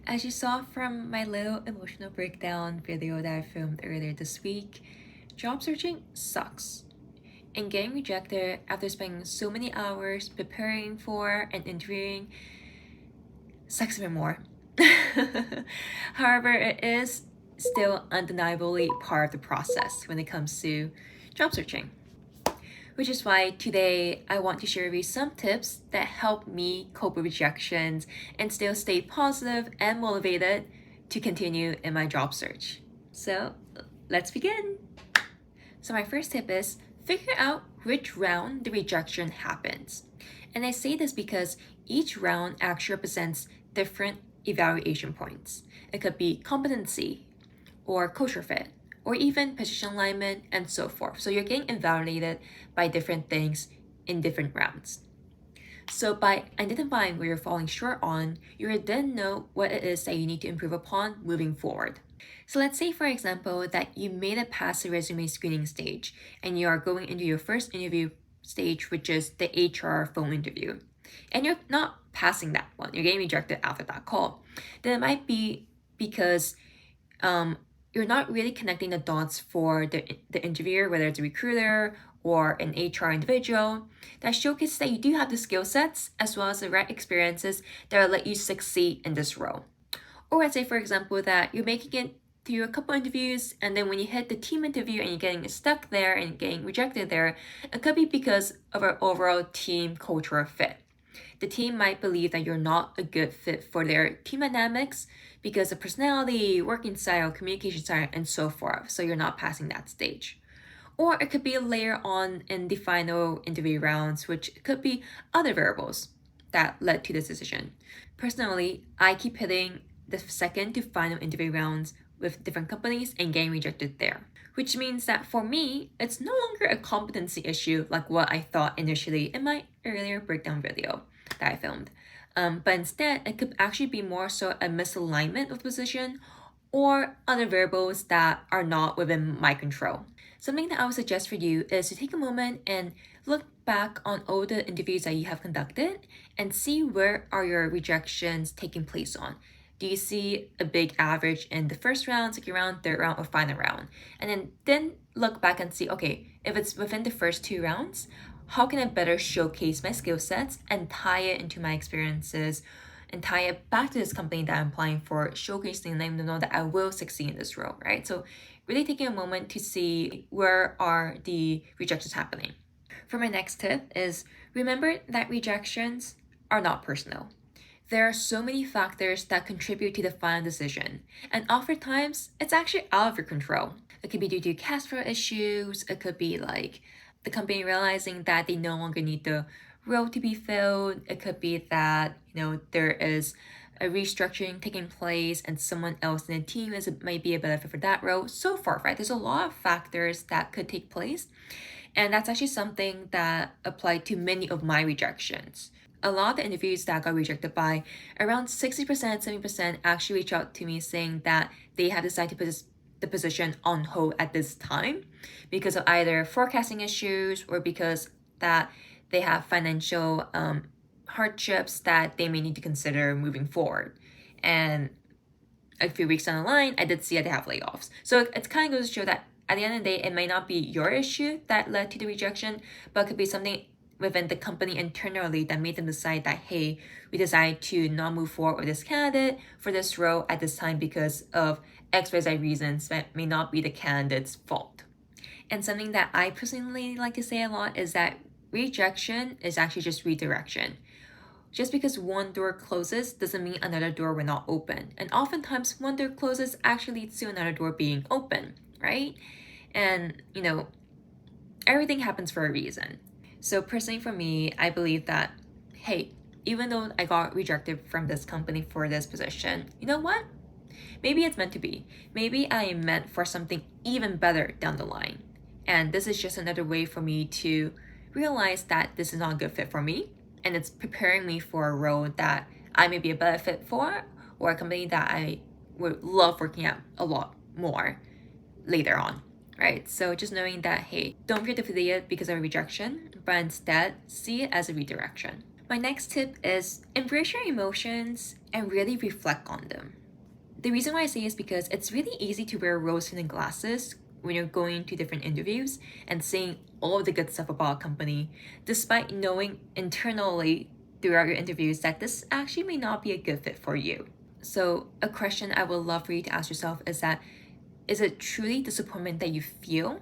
as you saw from my little emotional breakdown video that I filmed earlier this week, job searching sucks. And getting rejected after spending so many hours preparing for and interviewing sucks even more. However, it is still undeniably part of the process when it comes to job searching. Which is why today I want to share with you some tips that help me cope with rejections and still stay positive and motivated to continue in my job search. So let's begin. So my first tip is figure out which round the rejection happens. And I say this because each round actually represents different evaluation points. It could be competency or culture fit, or even position alignment and so forth. So you're getting evaluated by different things in different rounds. So by identifying where you're falling short on, you will then know what it is that you need to improve upon moving forward. So let's say, for example, that you made it past the resume screening stage and you are going into your first interview stage, which is the HR phone interview, and you're not passing that one, you're getting rejected after that call, then it might be because you're not really connecting the dots for the interviewer, whether it's a recruiter or an HR individual, that showcases that you do have the skill sets as well as the right experiences that will let you succeed in this role. Or let's say, for example, that you're making it through a couple interviews, and then when you hit the team interview and you're getting stuck there and getting rejected there, it could be because of our overall team cultural fit. The team might believe that you're not a good fit for their team dynamics because of personality, working style, communication style, and so forth. So you're not passing that stage. Or it could be later on in the final interview rounds, which could be other variables that led to this decision. Personally, I keep hitting the second to final interview rounds with different companies and getting rejected there. Which means that for me, it's no longer a competency issue like what I thought initially in my earlier breakdown video that I filmed. But instead, it could actually be more so a misalignment of position or other variables that are not within my control. Something that I would suggest for you is to take a moment and look back on all the interviews that you have conducted and see where are your rejections taking place on. Do you see a big average in the first round, second round, third round, or final round? And then look back and see, okay, if it's within the first two rounds, how can I better showcase my skill sets and tie it into my experiences and tie it back to this company that I'm applying for, showcasing them to know that I will succeed in this role, right? So really taking a moment to see where are the rejections happening. For my next tip is remember that rejections are not personal. There are so many factors that contribute to the final decision, and oftentimes it's actually out of your control. It could be due to cash flow issues, it could be like the company realizing that they no longer need the role to be filled, it could be that there is a restructuring taking place and someone else in the team might be a better fit for that role, so forth, right? There's a lot of factors that could take place, and that's actually something that applied to many of my rejections. A lot of the interviews that got rejected by, around 60%, 70% actually reach out to me saying that they have decided to put the position on hold at this time because of either forecasting issues or because that they have financial hardships that they may need to consider moving forward. And a few weeks down the line, I did see that they have layoffs. So it's kind of goes to show that at the end of the day, it may not be your issue that led to the rejection, but it could be something within the company internally that made them decide that, hey, we decide to not move forward with this candidate for this role at this time because of XYZ reasons that may not be the candidate's fault. And something that I personally like to say a lot is that rejection is actually just redirection. Just because one door closes doesn't mean another door will not open. And oftentimes one door closes actually leads to another door being open, right? And, everything happens for a reason. So personally for me, I believe that, hey, even though I got rejected from this company for this position, you know what? Maybe it's meant to be. Maybe I am meant for something even better down the line. And this is just another way for me to realize that this is not a good fit for me. And it's preparing me for a role that I may be a better fit for, or a company that I would love working at a lot more later on. Right? So just knowing that, hey, don't feel defeated because of a rejection, but instead see it as a redirection. My next tip is embrace your emotions and really reflect on them. The reason why I say is because it's really easy to wear rose-tinted glasses when you're going to different interviews and saying all the good stuff about a company, despite knowing internally throughout your interviews that this actually may not be a good fit for you. So, a question I would love for you to ask yourself is that, is it truly disappointment that you feel,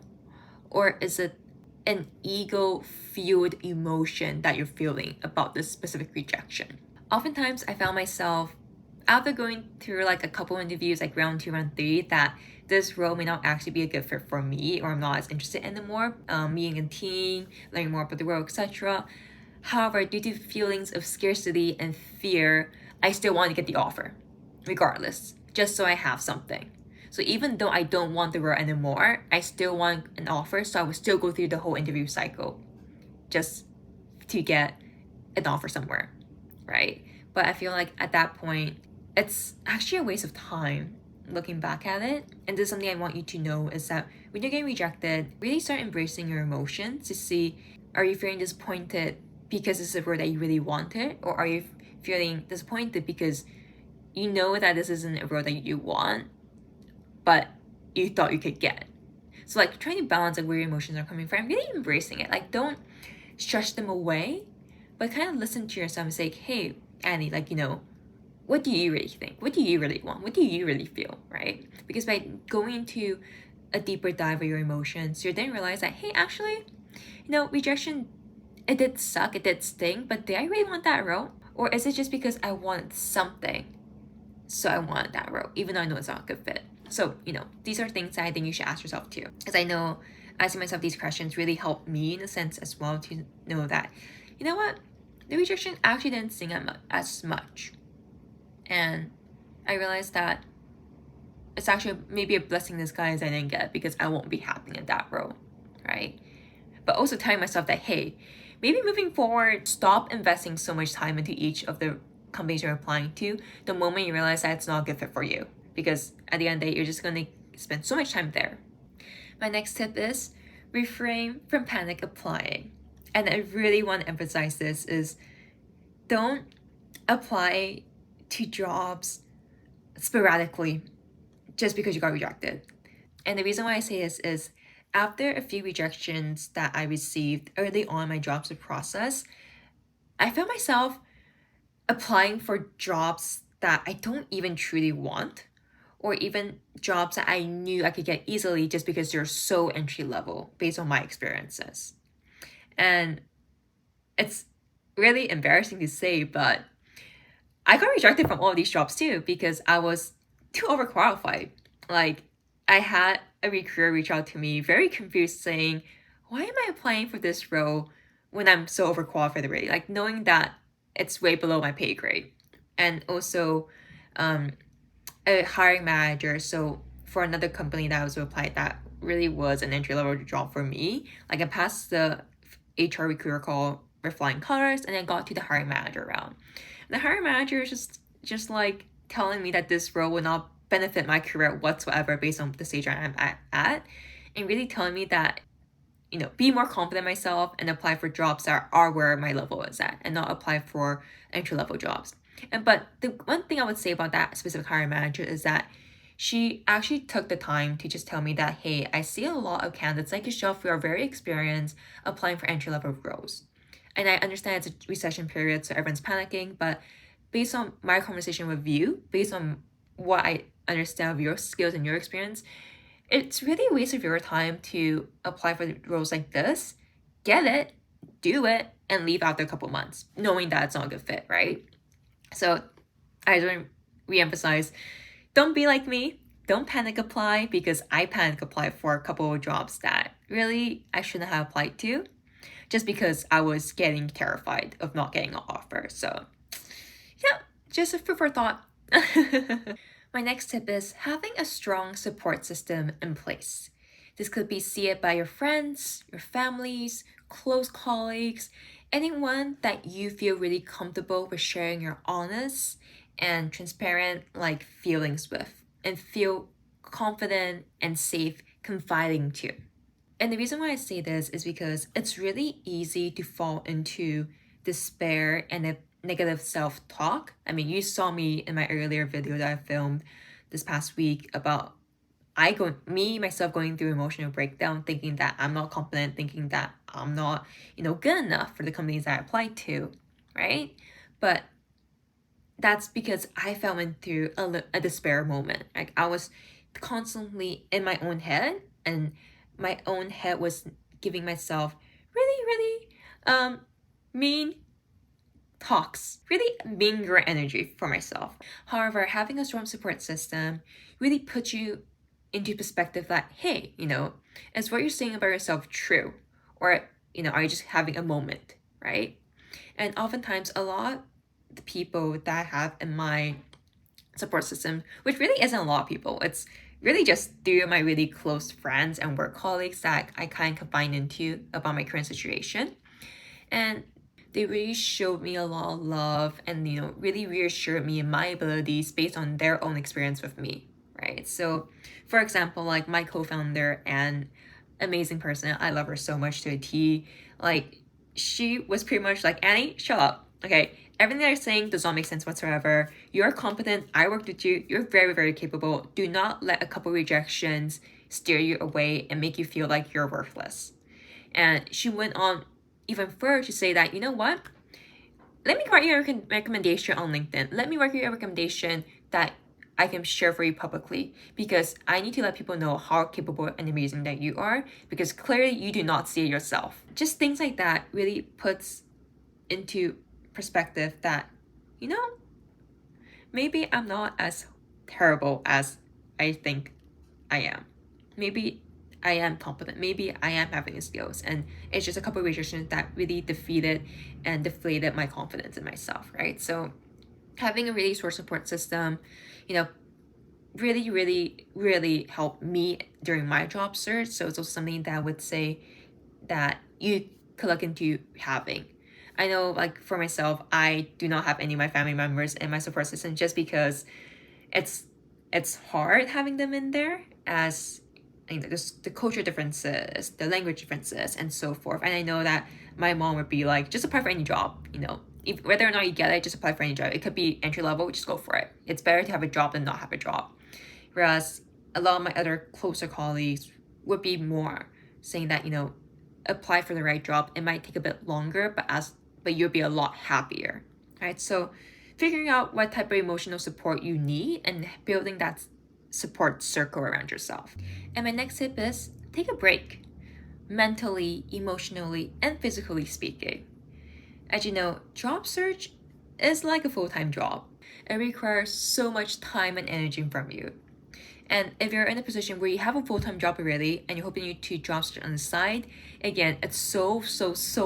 or is it an ego fueled emotion that you're feeling about this specific rejection? Oftentimes, I found myself after going through like a couple interviews, like round 2, round 3, that this role may not actually be a good fit for me, or I'm not as interested anymore, being in team, learning more about the role, etc. However, due to feelings of scarcity and fear, I still want to get the offer, regardless, just so I have something. So even though I don't want the role anymore, I still want an offer, so I will still go through the whole interview cycle just to get an offer somewhere, right? But I feel like at that point, it's actually a waste of time looking back at it. And this is something I want you to know is that when you're getting rejected, really start embracing your emotions to see, are you feeling disappointed because it's a role that you really wanted, or are you feeling disappointed because you know that this isn't a role that you want, but you thought you could get? So like trying to balance like where your emotions are coming from, really embracing it. Like don't shush them away, but kind of listen to yourself and say, hey, Annie, like, what do you really think? What do you really want? What do you really feel, right? Because by going into a deeper dive of your emotions, you then realize that, hey, actually, rejection, it did suck, it did sting, but did I really want that role? Or is it just because I wanted something, so I wanted that role, even though I know it's not a good fit? So, these are things that I think you should ask yourself too. Because I know asking myself these questions really helped me in a sense as well to know that, you know what? The rejection actually didn't sting as much. And I realized that it's actually maybe a blessing in disguise I didn't get, because I won't be happy in that role, right? But also telling myself that, hey, maybe moving forward, stop investing so much time into each of the companies you're applying to the moment you realize that it's not a good fit for you. Because at the end of the day, you're just going to spend so much time there. My next tip is refrain from panic applying. And I really want to emphasize this is don't apply to jobs sporadically just because you got rejected. And the reason why I say this is after a few rejections that I received early on in my job search process, I found myself applying for jobs that I don't even truly want, or even jobs that I knew I could get easily just because they're so entry level based on my experiences. And it's really embarrassing to say, but I got rejected from all of these jobs too because I was too overqualified. Like, I had a recruiter reach out to me, very confused, saying, why am I applying for this role when I'm so overqualified already? Like, knowing that it's way below my pay grade. And also, a hiring manager, so for another company that I was applied, that really was an entry level job for me. Like, I passed the HR recruiter call with flying colors, and then got to the hiring manager round. The hiring manager is just like telling me that this role will not benefit my career whatsoever based on the stage I'm at, and really telling me that, be more confident in myself and apply for jobs that are where my level is at, and not apply for entry level jobs. But the one thing I would say about that specific hiring manager is that she actually took the time to just tell me that, hey, I see a lot of candidates like yourself who are very experienced applying for entry level roles. And I understand it's a recession period, so everyone's panicking, but based on my conversation with you, based on what I understand of your skills and your experience, it's really a waste of your time to apply for roles like this, get it, do it, and leave after a couple months, knowing that it's not a good fit, right? So I don't re-emphasize, don't be like me. Don't panic apply, because I panic applied for a couple of jobs that really I shouldn't have applied to, just because I was getting terrified of not getting an offer. So yeah, just a food for thought. My next tip is having a strong support system in place. This could be see it by your friends, your families, close colleagues, anyone that you feel really comfortable with sharing your honest and transparent feelings with, and feel confident and safe confiding to. And the reason why I say this is because it's really easy to fall into despair and a negative self-talk. I mean, you saw me in my earlier video that I filmed this past week about myself going through emotional breakdown, thinking that I'm not competent, thinking that I'm not, good enough for the companies that I applied to, right? But that's because I fell into a despair moment. Like I was constantly in my own head, and my own head was giving myself really, really mean talks, really meaner energy for myself. However, having a strong support system really puts you into perspective that, hey, is what you're saying about yourself true? Or, are you just having a moment, right? And oftentimes a lot the people that I have in my support system, which really isn't a lot of people, it's really just three of my really close friends and work colleagues that I kind of confide into about my current situation. And they really showed me a lot of love and, really reassured me in my abilities based on their own experience with me, right? So, for example, like my co-founder and amazing person, I love her so much to a T, like she was pretty much like, Annie, shut up, okay? Everything that you're saying does not make sense whatsoever. You're competent. I worked with you. You're very, very capable. Do not let a couple rejections steer you away and make you feel like you're worthless. And she went on even further to say that, you know what? Let me write you a recommendation on LinkedIn. Let me write you a recommendation that I can share for you publicly, because I need to let people know how capable and amazing that you are, because clearly you do not see it yourself. Just things like that really puts into perspective that, maybe I'm not as terrible as I think I am. Maybe I am competent. Maybe I am having the skills. And it's just a couple of rejections that really defeated and deflated my confidence in myself, right? So having a really strong support system, really, really, really helped me during my job search. So it's also something that I would say that you could look into having. I know, like for myself, I do not have any of my family members in my support system just because it's hard having them in there, as there's the culture differences, the language differences, and so forth. And I know that my mom would be like, just apply for any job, whether or not you get it, just apply for any job. It could be entry level, just go for it. It's better to have a job than not have a job. Whereas a lot of my other closer colleagues would be more saying that, apply for the right job. It might take a bit longer, but you'll be a lot happier, right? So figuring out what type of emotional support you need and building that support circle around yourself. And my next tip is take a break, mentally, emotionally, and physically speaking. As you know, job search is like a full-time job. It requires so much time and energy from you. And if you're in a position where you have a full-time job already and you're hoping to job search on the side, again, it's so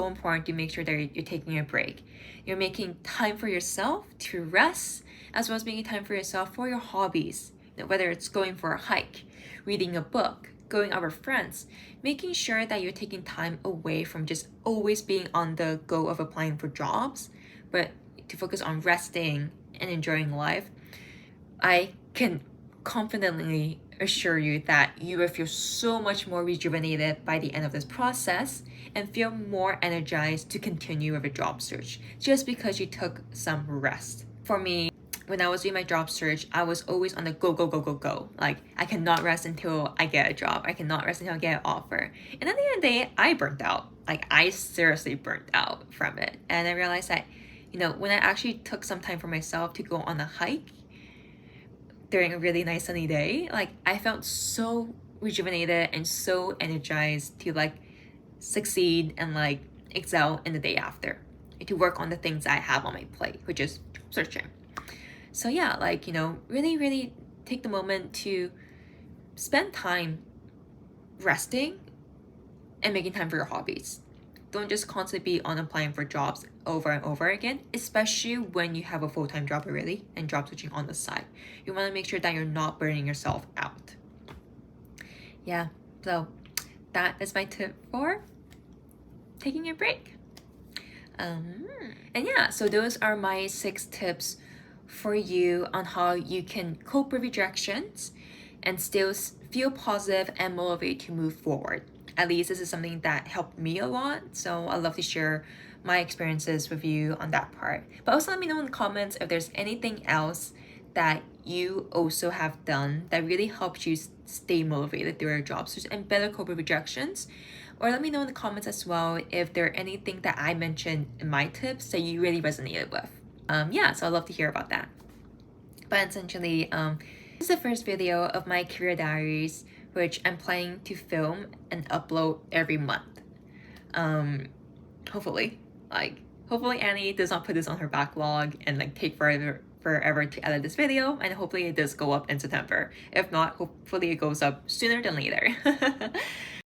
important to make sure that you're taking a break. You're making time for yourself to rest, as well as making time for yourself for your hobbies. Whether it's going for a hike, reading a book, going out with friends, making sure that you're taking time away from just always being on the go of applying for jobs, but to focus on resting and enjoying life. I can confidently assure you that you will feel so much more rejuvenated by the end of this process and feel more energized to continue with a job search just because you took some rest. For me, when I was doing my job search, I was always on the go. Like, I cannot rest until I get a job. I cannot rest until I get an offer. And at the end of the day, I burnt out. Like, I seriously burnt out from it. And I realized that, when I actually took some time for myself to go on a hike during a really nice sunny day, like, I felt so rejuvenated and so energized to, like, succeed and, like, excel in the day after, to work on the things I have on my plate, which is job searching. So yeah, like, really, really take the moment to spend time resting and making time for your hobbies. Don't just constantly be on applying for jobs over and over again, especially when you have a full-time job already and job switching on the side. You want to make sure that you're not burning yourself out. Yeah, so that is my tip for taking a break. And yeah, so those are my 6 tips for you on how you can cope with rejections and still feel positive and motivated to move forward. At least this is something that helped me a lot, so I love to share my experiences with you on that part. But also let me know in the comments if there's anything else that you also have done that really helps you stay motivated through your job search and better cope with rejections. Or let me know in the comments as well if there are anything that I mentioned in my tips that you really resonated with. Yeah, so I'd love to hear about that. But essentially, this is the first video of my career diaries, which I'm planning to film and upload every month. Hopefully Annie does not put this on her backlog and like take forever to edit this video, and hopefully it does go up in September. If not, hopefully it goes up sooner than later.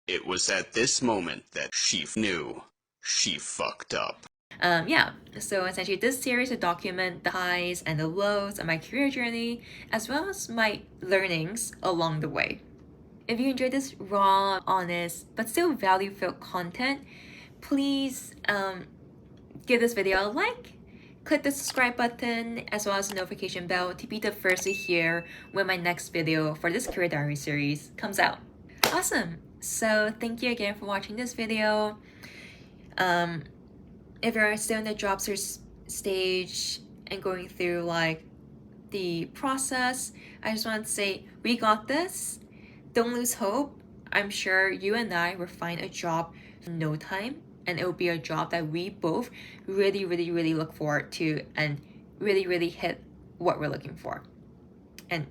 It was at this moment that she knew she fucked up. Yeah, so essentially this series will document the highs and the lows of my career journey, as well as my learnings along the way. If you enjoyed this raw, honest, but still value-filled content, please give this video a like, click the subscribe button, as well as the notification bell to be the first to hear when my next video for this career diary series comes out. Awesome! So thank you again for watching this video. If you're still in the job search stage and going through like the process, I just want to say we got this. Don't lose hope. I'm sure you and I will find a job in no time, and it will be a job that we both really look forward to and really hit what we're looking for and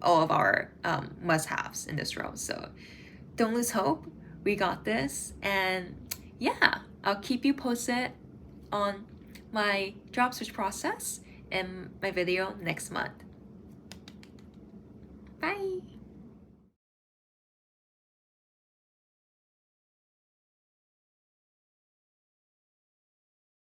all of our must-haves in this role. So don't lose hope. We got this, and yeah, I'll keep you posted on my job search process in my video next month.